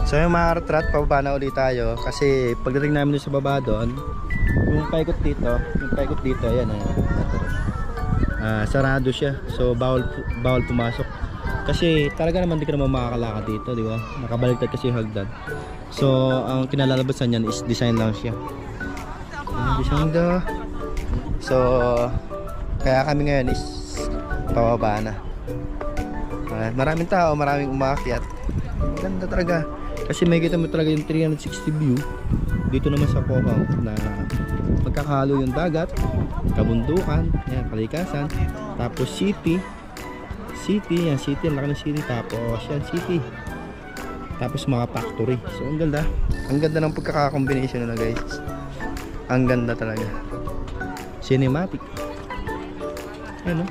So yung mga retrat, pababa na ulit tayo. Kasi pagdating namin doon sa baba doon, yung paikot dito, ayan sarado siya. So bawal pumasok. Kasi talaga naman di ka naman makakalakad dito, di ba? Nakabaligtad kasi yung hagdan. So ang kinalalabasan niyan is design lang siya. Design daw. So kaya kami ngayon is pababa na. Maraming tao, maraming umakyat. Ganda talaga. Kasi may kita mo talaga yung 360 view. Dito naman sa Pohang na magkakahalo yung dagat, kabundukan, yan, kalikasan, tapos city, yan city, ang laki ng city, tapos yan city, tapos mga factory. So ang ganda ng pagkaka-combination na guys. Ang ganda talaga, cinematic, ano.